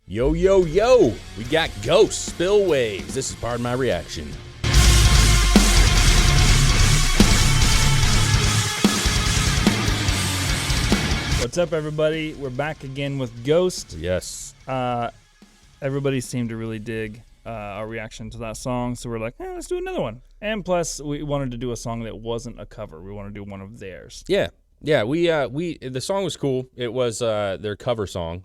Yo, yo, yo, we got Ghost, Spillways. This is part of my reaction. What's up, everybody? We're back again with Ghost. Yes. Everybody seemed to really dig our reaction to that song, so we're like, let's do another one. And plus, we wanted to do a song that wasn't a cover. We want to do one of theirs. Yeah. The song was cool. It was their cover song.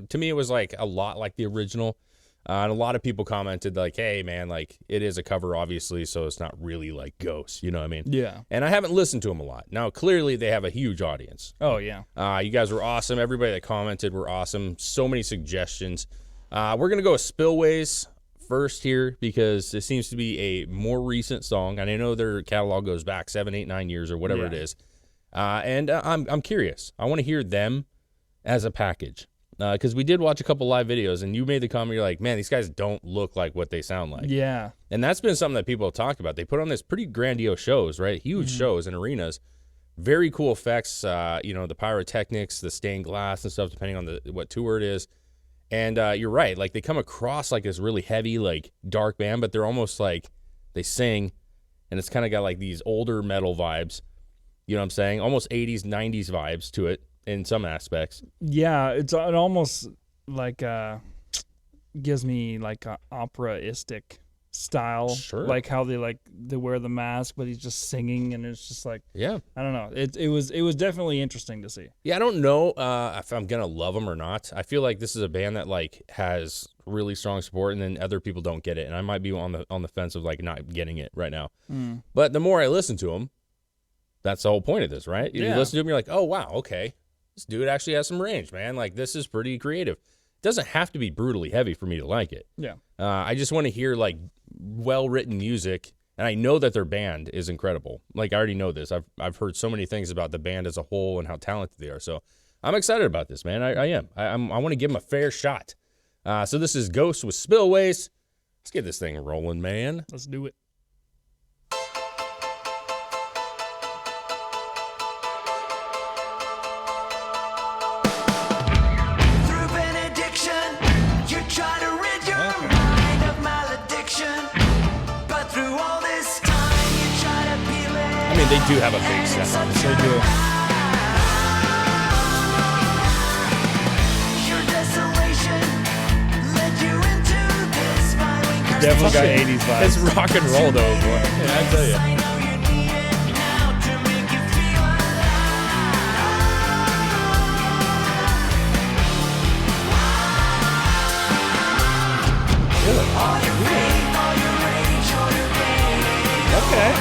To me, it was like a lot like the original. And a lot of people commented like, hey, man, like it is a cover, obviously, so it's not really like Ghost. You know what I mean? Yeah. And I haven't listened to them a lot. Now, clearly, they have a huge audience. Oh, yeah. You guys were awesome. Everybody that commented were awesome. So many suggestions. We're going to go with Spillways first here because it seems to be a more recent song. And I know their catalog goes back 7, 8, 9 years or whatever it is. And I'm curious. I want to hear them as a package. Because we did watch a couple live videos, and you made the comment, you're like, man, these guys don't look like what they sound like. Yeah. And that's been something that people have talked about. They put on this pretty grandiose shows, right? Huge shows in arenas. Very cool effects, the pyrotechnics, the stained glass and stuff, depending on what tour it is. And you're right. Like, they come across like this really heavy, like, dark band, but they're almost like they sing, and it's kind of got, like, these older metal vibes. You know what I'm saying? Almost 80s, 90s vibes to it. In some aspects. Yeah, it almost like gives me like a operaistic style. Sure. Like how they wear the mask, but he's just singing, and it's just like, yeah, I don't know. It was definitely interesting to see. Yeah, I don't know if I'm gonna love them or not. I feel like this is a band that like has really strong support, and then other people don't get it, and I might be on the fence of like not getting it right now. But the more I listen to them, that's the whole point of this, right? You listen to them, you're like, oh wow, okay. This dude actually has some range, man. Like, this is pretty creative. It doesn't have to be brutally heavy for me to like it. Yeah. I just want to hear, like, well-written music, and I know that their band is incredible. Like, I already know this. I've heard so many things about the band as a whole and how talented they are. So I'm excited about this, man. I am. I want to give them a fair shot. So this is Ghost with Spillways. Let's get this thing rolling, man. Let's do it. I mean, they do have a big set. They do. Definitely got 80s vibes. It's rock and roll, though, boy. Yeah, I tell you. Okay.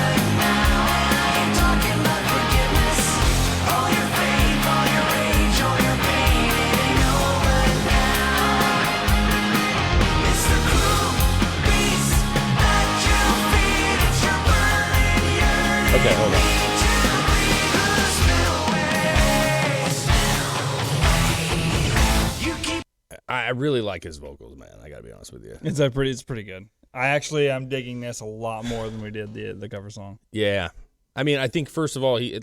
Okay, hold on. I really like his vocals, man. I gotta be honest with you. It's pretty good. I'm digging this a lot more than we did the cover song. Yeah, I mean, I think first of all, you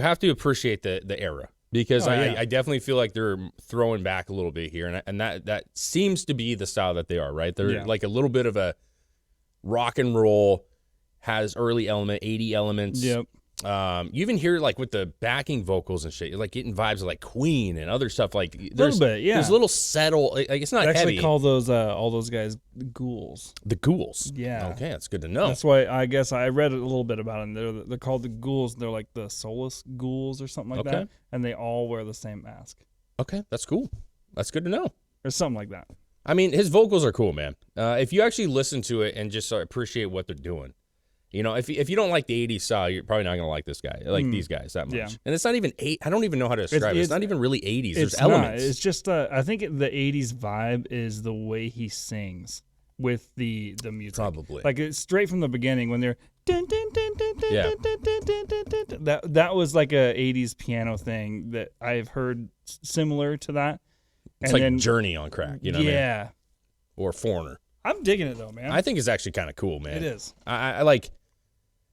have to appreciate the era because I definitely feel like they're throwing back a little bit here, and that seems to be the style that they are, right? They're like a little bit of a rock and roll. Has early 80 elements. Yep. You even hear like with the backing vocals and shit, you're like getting vibes of like Queen and other stuff. Like there's a little bit, yeah. There's a little settle. Like it's not heavy. Actually call those all those guys the ghouls. The ghouls. Yeah. Okay, that's good to know. That's why I guess I read a little bit about them. They're called the ghouls. They're like the soulless ghouls or something like that, and they all wear the same mask. Okay, that's cool. That's good to know. Or something like that. I mean, his vocals are cool, man. If you actually listen to it and just appreciate what they're doing. You know, if you don't like the 80s style, you're probably not going to like this guy, like these guys that much. Yeah. And it's not even I don't even know how to describe it. It's not even really 80s. There's elements. It's just, I think the 80s vibe is the way he sings with the music. Probably. Like, it's straight from the beginning when they're... That was like a 80s piano thing that I've heard similar to that. It's like Journey on crack, you know what I mean? Yeah. Or Foreigner. I'm digging it, though, man. I think it's actually kind of cool, man. It is. I like...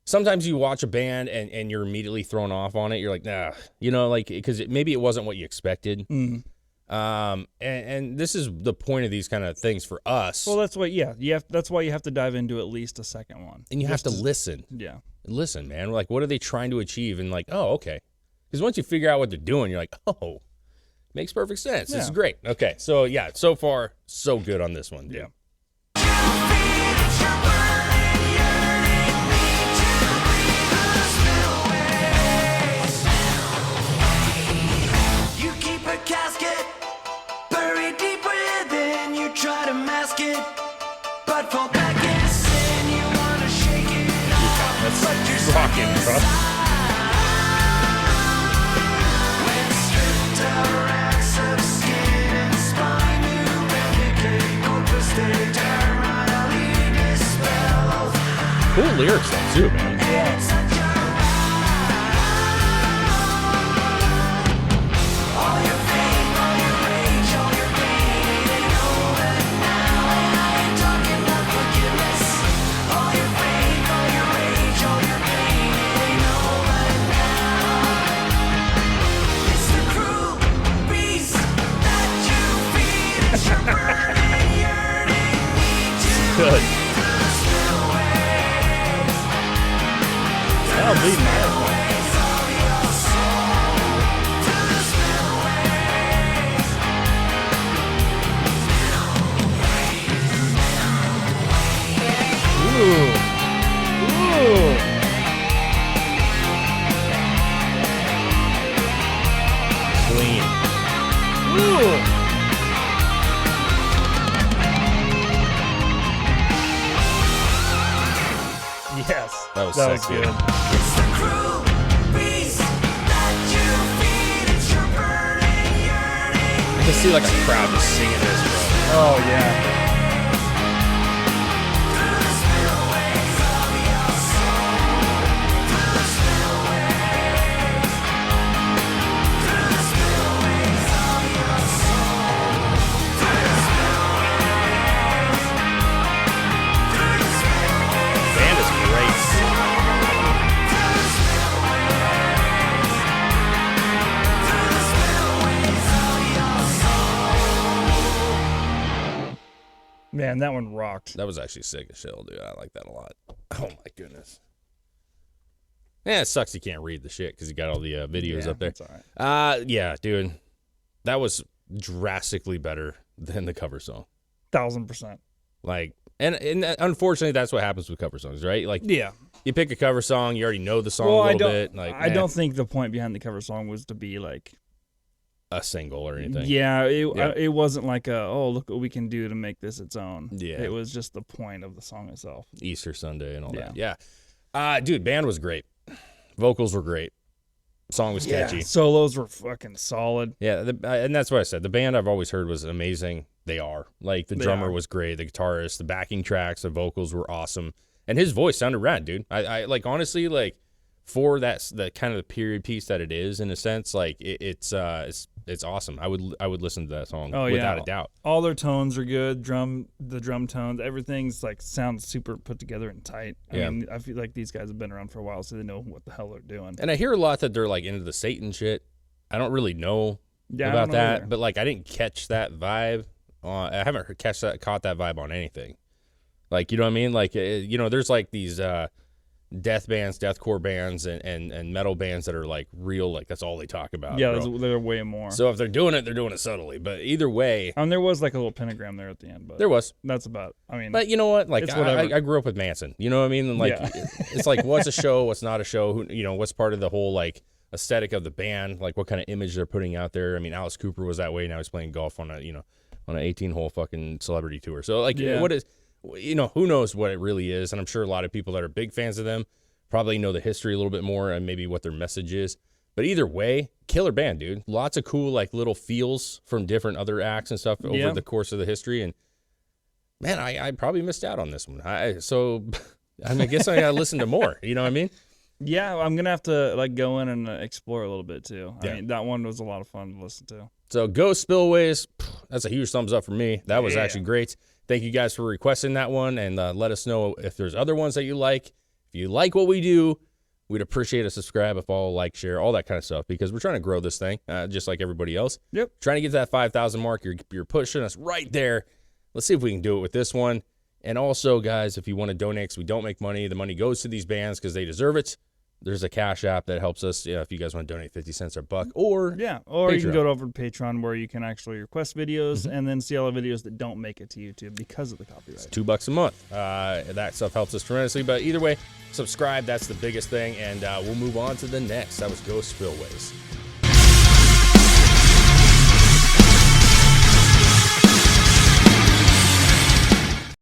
Sometimes you watch a band and you're immediately thrown off on it. You're like, nah, you know, like, because maybe it wasn't what you expected. And this is the point of these kind of things for us. Well, that's what. Yeah, that's why you have to dive into at least a second one, and you have to listen. Yeah, listen, man. Like, what are they trying to achieve? And like, oh, okay. Because once you figure out what they're doing, you're like, oh, makes perfect sense. This is great. Okay, so yeah, so far so good on this one. Dude. Yeah. Rocking, bro. Cool lyrics though, too, man. Yeah. Good. That'll be nice. Clean. Yes, That was good. good. I can see like a crowd just singing this, bro. Oh yeah. Band is great. Man, that one rocked. That was actually sick as hell, dude. I like that a lot. Oh my goodness. Yeah, it sucks you can't read the shit because you got all the videos up there. That's all right. Yeah, dude. That was drastically better than the cover song. 1000%. Like, and unfortunately, that's what happens with cover songs, right? Like, Yeah. you pick a cover song, you already know the song a little bit. Like, I don't think the point behind the cover song was to be like a single or anything. Yeah, it wasn't like look what we can do to make this its own. Yeah. It was just the point of the song itself. Easter Sunday and all Yeah. that. Yeah. Dude, band was great. Vocals were great. Song was catchy. Solos were fucking solid. Yeah, and that's what I said. The band I've always heard was amazing. They are. Like, the drummer was great, the guitarist, the backing tracks, the vocals were awesome. And his voice sounded rad, dude. I like, honestly, like, for the kind of the period piece that it is, in a sense, like, it's awesome. I would listen to that song without a doubt. All their tones are good. The drum tones, everything's like sounds super put together and tight. I mean, I feel like these guys have been around for a while, so they know what the hell they're doing. And I hear a lot that they're like into the Satan shit. I don't really know about that, either. but like I didn't catch that vibe. I haven't caught that vibe on anything. Like, you know what I mean? Like, there's like these death bands, deathcore bands, and metal bands that are like real, like that's all they talk about. Yeah, they're way more. So if they're doing it subtly. But either way, there was like a little pentagram there at the end, but there was. That's about. I mean, but you know what? Like, it's whatever. I grew up with Manson. You know what I mean? And like, it's like, what's a show? What's not a show? What's part of the whole like aesthetic of the band? Like, what kind of image they're putting out there? I mean, Alice Cooper was that way. Now he's playing golf on an 18-hole fucking celebrity tour. So like, what is? Who knows what it really is? And I'm sure a lot of people that are big fans of them probably know the history a little bit more and maybe what their message is. But either way, killer band, dude. Lots of cool, like, little feels from different other acts and stuff over the course of the history. And, man, I probably missed out on this one. I guess I got to listen to more. You know what I mean? Yeah, I'm going to have to, like, go in and explore a little bit, too. I mean, that one was a lot of fun to listen to. So, go Spillways. That's a huge thumbs up for me. That was actually great. Thank you guys for requesting that one. And let us know if there's other ones that you like. If you like what we do, We'd appreciate a subscribe, a follow, like, share, all that kind of stuff, because we're trying to grow this thing just like everybody else. Yep. Trying to get to that 5,000 mark. You're pushing us right there. Let's see if we can do it with this one. And also, guys, if you want to donate, because we don't make money, the money goes to these bands because they deserve it. There's a Cash App that helps us. If you guys want to donate 50 cents or a buck, or or you can go over to Patreon where you can actually request videos and then see all the videos that don't make it to YouTube because of the copyright. It's $2 a month. That stuff helps us tremendously. But either way, subscribe. That's the biggest thing. And we'll move on to the next. That was Go Spillways.